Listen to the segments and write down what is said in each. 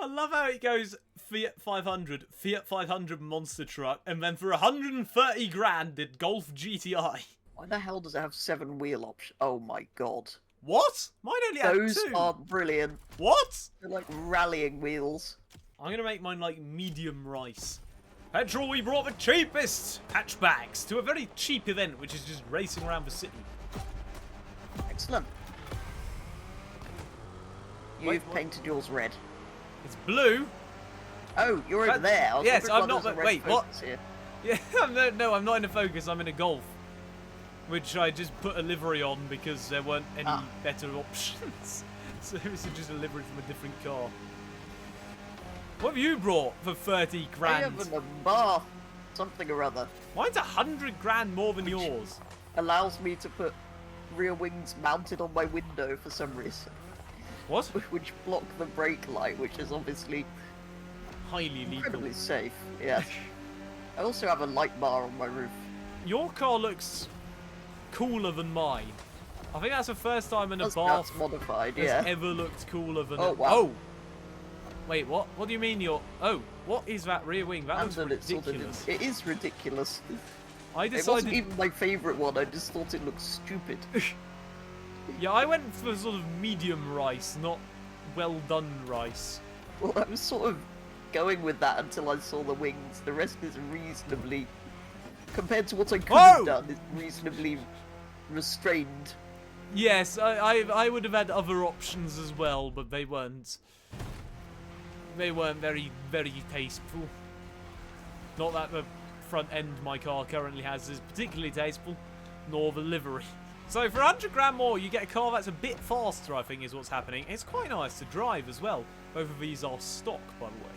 I love how it goes Fiat 500, Fiat 500 monster truck, and then for 130 grand did Golf GTI. Why the hell does it have 7 wheel options? Oh my god. What? Mine only had 2. Those are brilliant. What? They're like rallying wheels. I'm going to make mine like medium rice. Petrol, we brought the cheapest hatchbacks to a very cheap event, which is just racing around the city. Excellent. You've painted yours red. It's blue. Oh, you're over there. Yes, I'm not. Wait, what? Here. Yeah, no, I'm not in a Focus. I'm in a Golf, which I just put a livery on because there weren't any better options. So this is just a livery from a different car. What have you brought for 30 grand? I have an Abarth something or other. Mine's 100 grand more than yours. Allows me to put rear wings mounted on my window for some reason. What? Which block the brake light, which is obviously highly legal. Incredibly safe, yes. I also have a light bar on my roof. Your car looks cooler than mine. I think that's the first time an Abarth that's modified, has ever looked cooler than wow. Oh! Wait, what? What do you mean you're... Oh, what is that rear wing? That looks ridiculous. It is ridiculous. I decided... It wasn't even my favourite one, I just thought it looked stupid. Yeah, I went for sort of medium rice, not well done rice. Well, I was sort of going with that until I saw the wings. The rest is reasonably... Compared to what I could have done, it's reasonably restrained. Yes, I would have had other options as well, but they weren't. They weren't very, very tasteful. Not that the front end my car currently has is particularly tasteful, nor the livery. So for 100 grand more, you get a car that's a bit faster, I think is what's happening. It's quite nice to drive as well. Both of these are stock, by the way.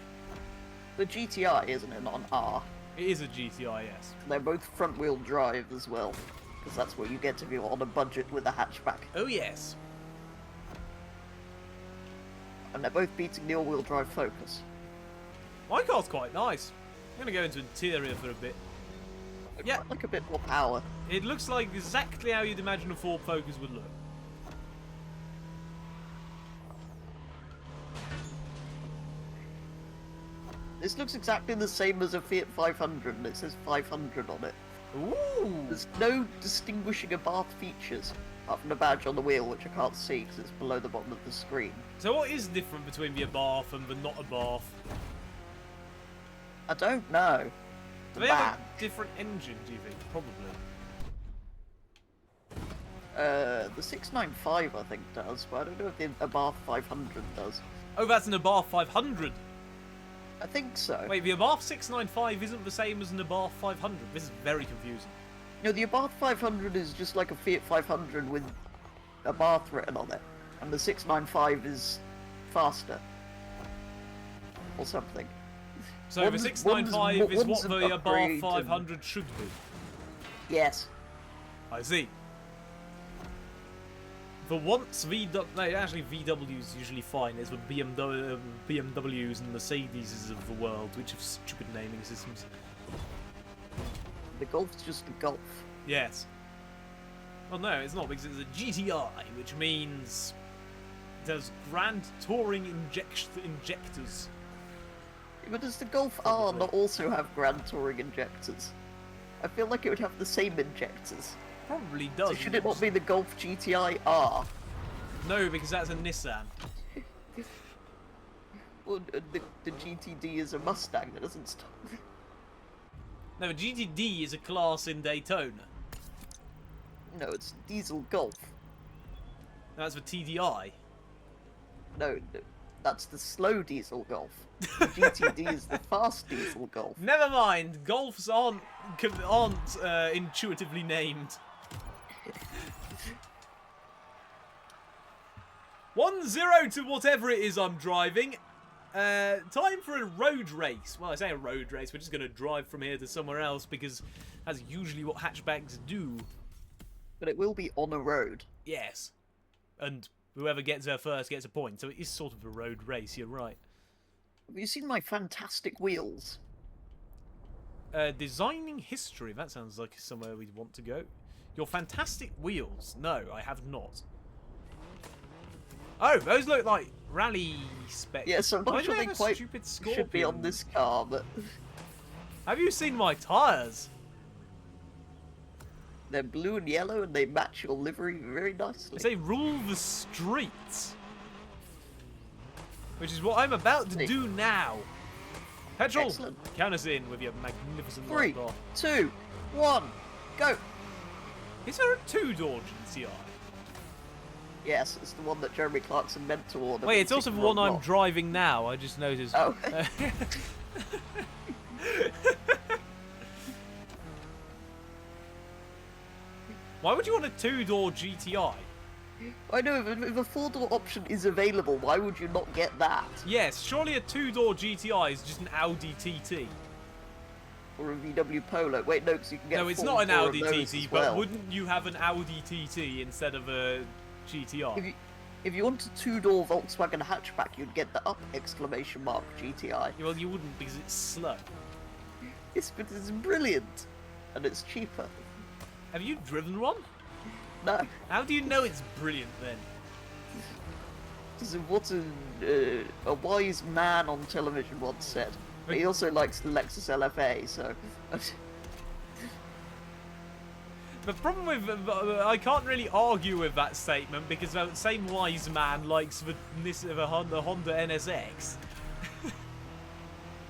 The GTI, isn't it? Not an R. It is a GTI, yes. They're both front-wheel drive as well, because that's what you get if you're on a budget with a hatchback. Oh, yes. And they're both beating the all-wheel drive Focus. My car's quite nice. I'm going to go into interior for a bit. Yeah. I'd like a bit more power. It looks like exactly how you'd imagine a Ford Focus would look. This looks exactly the same as a Fiat 500, and it says 500 on it. Ooh! There's no distinguishing Abarth features, apart from the badge on the wheel, which I can't see because it's below the bottom of the screen. So what is different between the Abarth and the not Abarth? I don't know. Do they have a different engine, do you think? Probably. The 695 I think does, but I don't know if the Abarth 500 does. Oh, that's an Abarth 500! I think so. Wait, the Abarth 695 isn't the same as an Abarth 500. This is very confusing. No, the Abarth 500 is just like a Fiat 500 with Abarth written on it. And the 695 is faster. Or something. So the 695 is what the Abarth 500 should be? Yes. I see. For once, actually VW's usually fine. It's the BMWs and Mercedes of the world, which have stupid naming systems. The Golf's just a Golf. Yes. Well, no, it's not, because it's a GTI, which means it has Grand Touring injectors. Yeah, but does the Golf R not also have Grand Touring injectors? I feel like it would have the same injectors. Probably does. So should it not be the Golf GTI R? No, because that's a Nissan. Well, the GTD is a Mustang that doesn't stop. No, a GTD is a class in Daytona. No, it's Diesel Golf. That's the TDI. No, that's the slow Diesel Golf. The GTD is the fast Diesel Golf. Never mind, Golfs aren't intuitively named. 1-0 to whatever it is I'm driving. Time for a road race. Well, I say a road race, we're just going to drive from here to somewhere else because that's usually what hatchbacks do. But it will be on a road. Yes. And whoever gets there first gets a point, so it is sort of a road race, you're right. Have you seen my fantastic wheels? Designing history, that sounds like somewhere we'd want to go. Your fantastic wheels. No, I have not. Oh, those look like rally specs. Yes, I'm Why not do sure they they have a quite stupid should be on Scorpion? this car, but Have you seen my tyres? they're blue and yellow and they match your livery very nicely. They rule the streets. Which is what I'm about to do now. Petrol, Excellent. count us in with your magnificent 3, light bar. 2, 1, go! Is there a two-door GTI? Yes, it's the one that Jeremy Clarkson meant to order. Wait, but it's also the picked one wrong I'm lot. driving now. I just noticed. Oh. Why would you want a two-door GTI? I know, if a 4-door option is available, why would you not get that? Yes, surely a two-door GTI is just an Audi TT. Or a VW Polo. Wait, no, because you can get No, it's 4 not an more of Audi those TT, as but well. wouldn't you have an Audi TT instead of a GTI? If you want a 2-door Volkswagen hatchback, you'd get the up exclamation mark GTI. Well, you wouldn't because it's slow. But it's brilliant, and it's cheaper. Have you driven one? No, How do you know it's brilliant then? this is what a wise man on television once said. But he also likes the Lexus LFA, so The problem with I can't really argue with that statement because the same wise man likes the Honda NSX.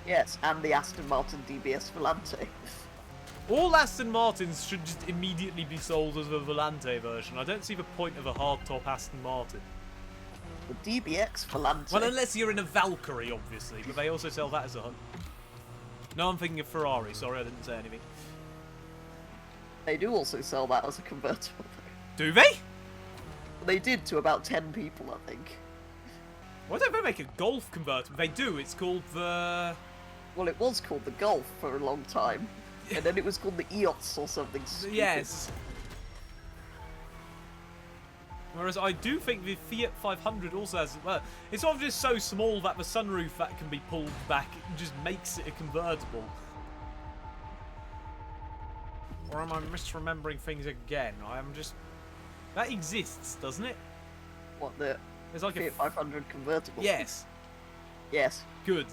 yes, and the Aston Martin DBS Volante. All Aston Martins should just immediately be sold as a Volante version. I don't see the point of a hardtop Aston Martin. The DBX Volante. Well, unless you're in a Valkyrie, obviously, but they also sell that as a Hunt. No, I'm thinking of Ferrari. Sorry, I didn't say anything. They do also sell that as a convertible. Do they? They did to about 10 people, I think. Why don't they make a Golf convertible? They do. It's called the... Well, it was called the Golf for a long time. And then it was called the EOS or something stupid. Yes. Whereas I do think the Fiat 500 also has... Well, it's sort of just so small that the sunroof that can be pulled back just makes it a convertible. Or am I misremembering things again? I am just... That exists, doesn't it? What, the There's like Fiat 500 convertible? Yes. Yes. Good.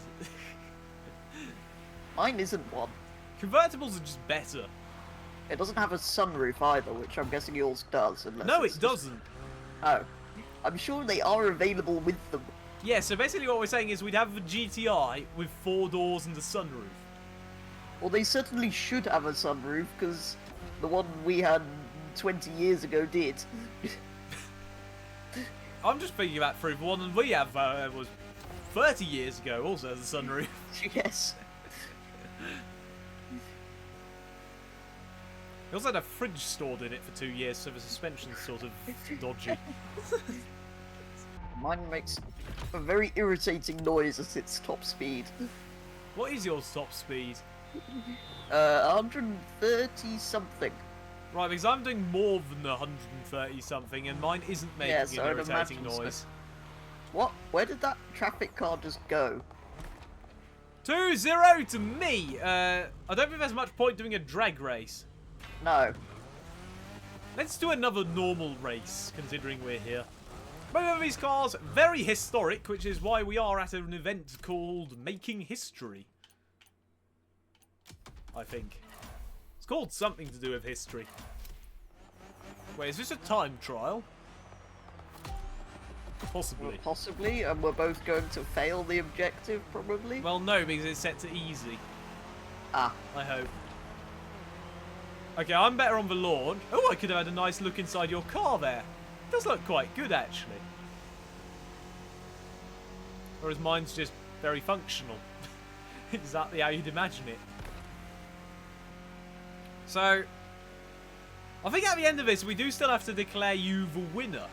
Mine isn't one. Convertibles are just better. It doesn't have a sunroof either, which I'm guessing yours does. Unless No, it's it just- doesn't. Oh. I'm sure they are available with them. Yeah, so basically what we're saying is we'd have a GTI with 4 doors and a sunroof. Well, they certainly should have a sunroof, because the one we had 20 years ago did. I'm just thinking about through the one we have was 30 years ago also has a sunroof. Yes. It also had a fridge stored in it for 2 years, so the suspension's sort of dodgy. Mine makes a very irritating noise at its top speed. What is your top speed? 130 something. Right, because I'm doing more than 130 something, and mine isn't making Yeah, so an I'd irritating imagine so. noise. What? Where did that traffic car just go? 2-0 to me. I don't think there's much point doing a drag race. No. Let's do another normal race, considering we're here. Both of these cars, very historic, which is why we are at an event called Making History. I think. It's called something to do with history. Wait, is this a time trial? Possibly. Possibly, and we're both going to fail the objective, probably. Well, no, because it's set to easy. Ah. I hope. Okay, I'm better on the lawn. Oh, I could have had a nice look inside your car there. It does look quite good, actually. Whereas mine's just very functional. Exactly how you'd imagine it. So, I think at the end of this, we do still have to declare you the winner.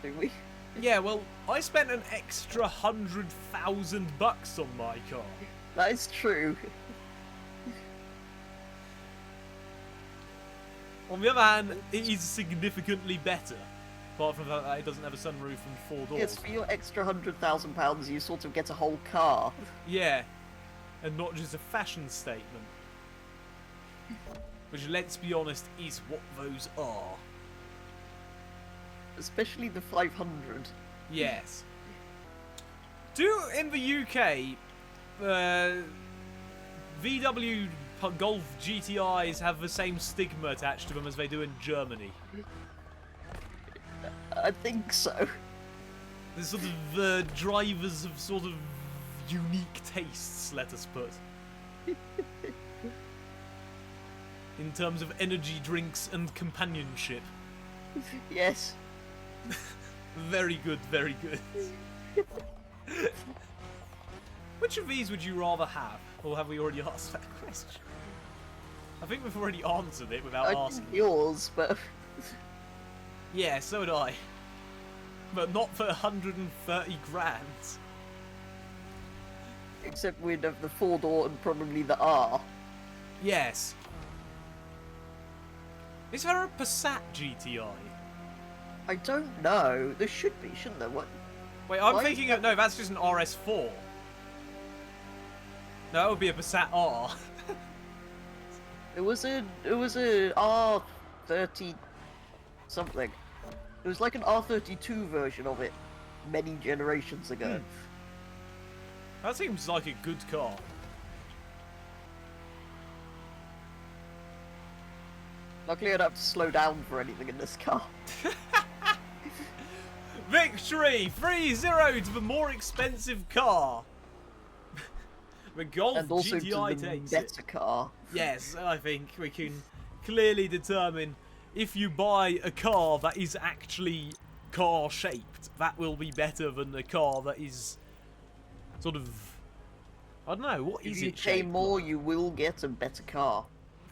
Do we? Yeah, well, I spent an extra $100,000 on my car. That is true. On the other hand, it is significantly better. Apart from the fact that it doesn't have a sunroof and 4 doors. Yes, for your extra £100,000, you sort of get a whole car. Yeah, and not just a fashion statement. Which, let's be honest, is what those are. Especially the 500. Yes. Do in the UK, VW Golf GTIs have the same stigma attached to them as they do in Germany? I think so. There's sort of drivers of sort of unique tastes, let us put. In terms of energy drinks and companionship. Yes. Very good, very good. Which of these would you rather have? Or have we already asked that question? I think we've already answered it without I asking. think yours, but... Yeah, so would I. But not for 130 grand. Except we'd have the 4-door and probably the R. Yes. Is there a Passat GTI? I don't know. There should be, shouldn't there? What? Wait, I'm Why thinking is of... No, that's just an RS4. No, that would be a Passat R. It was a R30 something. It was like an R32 version of it many generations ago. That seems like a good car. Luckily, I'd have to slow down for anything in this car. Victory! 3-0 to the more expensive car. The Golf And also GTI to the takes better it. car. Yes, I think we can clearly determine if you buy a car that is actually car-shaped, that will be better than a car that is sort of... I don't know, what If is you it pay shaped more, like? you will get a better car.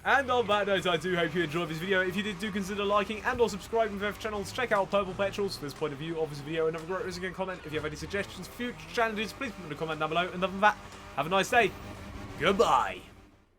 And on that note, I do hope you enjoyed this video. If you did, do consider liking and or subscribing to both channels. Check out Purple Petrels for this point of view of this video and have a great rest again comment. If you have any suggestions for future challenges, please put them in the comment down below. And other than that, have a nice day. Goodbye.